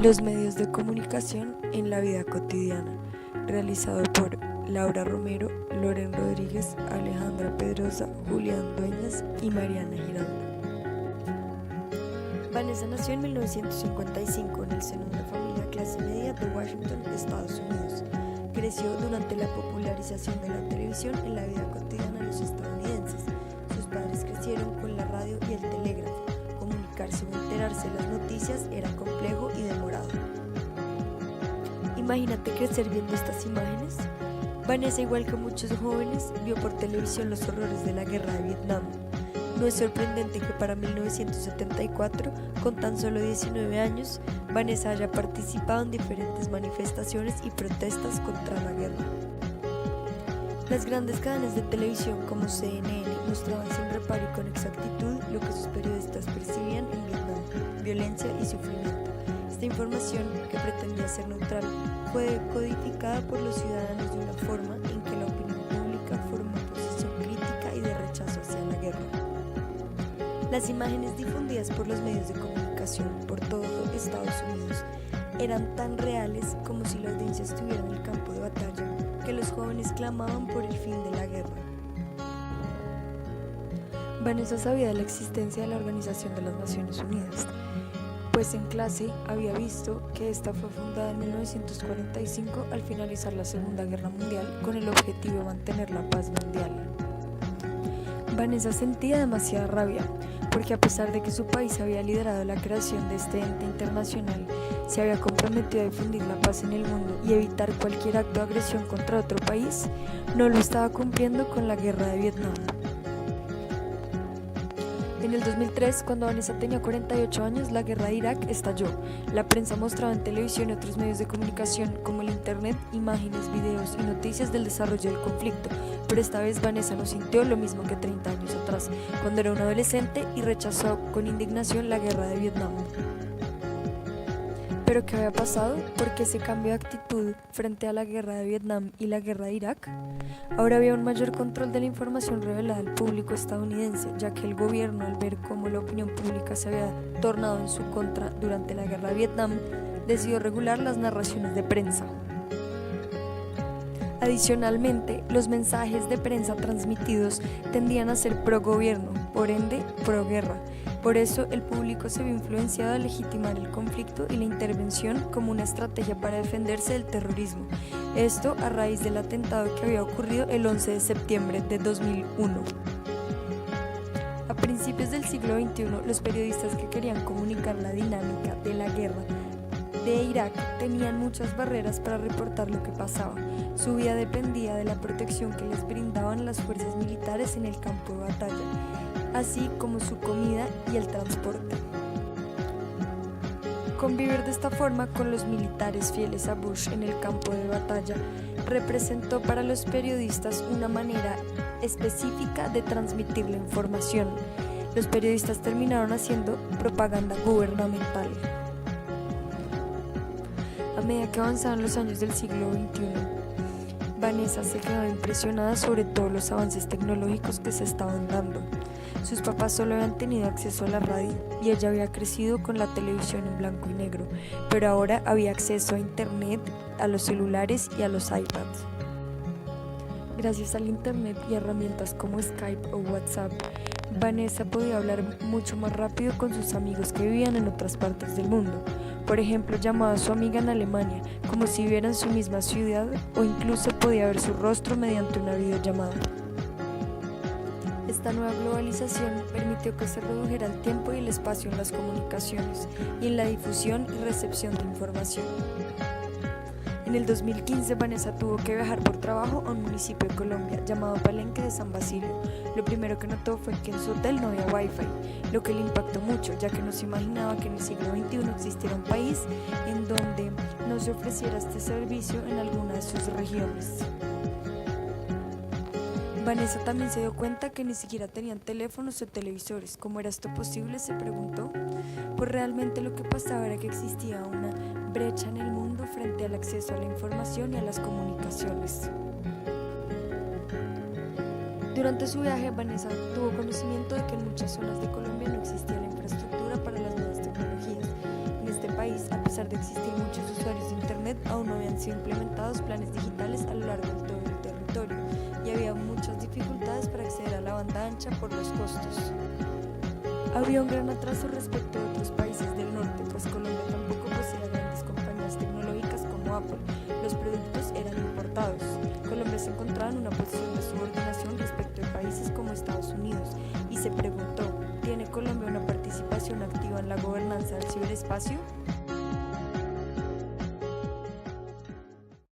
Los medios de comunicación en la vida cotidiana, realizado por Laura Romero, Loren Rodríguez, Alejandra Pedrosa, Julián Dueñas y Mariana Giraldo. Vanessa nació en 1955 en el seno de una familia clase media de Washington, Estados Unidos. Creció durante la popularización de la televisión en la vida cotidiana de los estadounidenses. Sus padres crecieron con la radio y el telégrafo. Comunicarse o enterarse de las noticias era complejo y demorado. Imagínate crecer viendo estas imágenes. Vanessa, igual que muchos jóvenes, vio por televisión los horrores de la guerra de Vietnam. No es sorprendente que para 1974, con tan solo 19 años, Vanessa haya participado en diferentes manifestaciones y protestas contra la guerra. Las grandes cadenas de televisión como CNN mostraban sin reparo y con exactitud lo que sus periodistas percibían en Vietnam: violencia y sufrimiento. Esta información, que pretendía ser neutral, fue codificada por los ciudadanos de una forma en que la opinión pública formó una posición crítica y de rechazo hacia la guerra. Las imágenes difundidas por los medios de comunicación por todo Estados Unidos eran tan reales como si la audiencia estuviera en el campo de batalla, que los jóvenes clamaban por el fin de la guerra. Vanessa sabía de la existencia de la Organización de las Naciones Unidas, pues en clase había visto que esta fue fundada en 1945 al finalizar la Segunda Guerra Mundial con el objetivo de mantener la paz mundial. Vanessa sentía demasiada rabia, porque a pesar de que su país había liderado la creación de este ente internacional, se había comprometido a difundir la paz en el mundo y evitar cualquier acto de agresión contra otro país, no lo estaba cumpliendo con la guerra de Vietnam. En el 2003, cuando Vanessa tenía 48 años, la guerra de Irak estalló. La prensa mostraba en televisión y otros medios de comunicación, como el internet, imágenes, videos y noticias del desarrollo del conflicto, pero esta vez Vanessa no sintió lo mismo que 30 años atrás, cuando era una adolescente y rechazó con indignación la guerra de Vietnam. ¿Pero qué había pasado? ¿Por qué ese cambio de actitud frente a la guerra de Vietnam y la guerra de Irak? Ahora había un mayor control de la información revelada al público estadounidense, ya que el gobierno, al ver cómo la opinión pública se había tornado en su contra durante la guerra de Vietnam, decidió regular las narraciones de prensa. Adicionalmente, los mensajes de prensa transmitidos tendían a ser pro-gobierno, por ende, pro-guerra. Por eso, el público se vio influenciado a legitimar el conflicto y la intervención como una estrategia para defenderse del terrorismo. Esto a raíz del atentado que había ocurrido el 11 de septiembre de 2001. A principios del siglo XXI, los periodistas que querían comunicar la dinámica de la guerra de Irak tenían muchas barreras para reportar lo que pasaba. Su vida dependía de la protección que les brindaban las fuerzas militares en el campo de batalla, así como su comida y el transporte. Convivir de esta forma con los militares fieles a Bush en el campo de batalla representó para los periodistas una manera específica de transmitir la información. Los periodistas terminaron haciendo propaganda gubernamental. A medida que avanzaban los años del siglo XXI, Vanessa se quedó impresionada sobre todos los avances tecnológicos que se estaban dando. Sus papás solo habían tenido acceso a la radio y ella había crecido con la televisión en blanco y negro, pero ahora había acceso a internet, a los celulares y a los iPads. Gracias al internet y a herramientas como Skype o WhatsApp, Vanessa podía hablar mucho más rápido con sus amigos que vivían en otras partes del mundo. Por ejemplo, llamaba a su amiga en Alemania, como si viviera en su misma ciudad, o incluso podía ver su rostro mediante una videollamada. Esta nueva globalización permitió que se redujera el tiempo y el espacio en las comunicaciones y en la difusión y recepción de información. En el 2015, Vanessa tuvo que viajar por trabajo a un municipio de Colombia llamado Palenque de San Basilio. Lo primero que notó fue que en su hotel no había Wi-Fi, lo que le impactó mucho, ya que no se imaginaba que en el siglo XXI existiera un país en donde no se ofreciera este servicio en alguna de sus regiones. Vanessa también se dio cuenta que ni siquiera tenían teléfonos o televisores. ¿Cómo era esto posible?, se preguntó. Pues realmente lo que pasaba era que existía una brecha en el mundo frente al acceso a la información y a las comunicaciones. Durante su viaje, Vanessa tuvo conocimiento de que en muchas zonas de Colombia no existía la infraestructura para las nuevas tecnologías. En este país país, a pesar de existir muchos usuarios de Internet, aún no habían sido implementados planes digitales a lo largo de todo el territorio y había muchas dificultades para acceder a la banda ancha por los costos. Había un gran atraso respecto a otros países del norte, pues Colombia tampoco poseía grandes compañías tecnológicas como Apple. Los productos eran importados. Colombia se encontraba en una posición de subordinación respecto de países como Estados Unidos y se preguntó, ¿tiene Colombia una participación activa en la gobernanza del ciberespacio?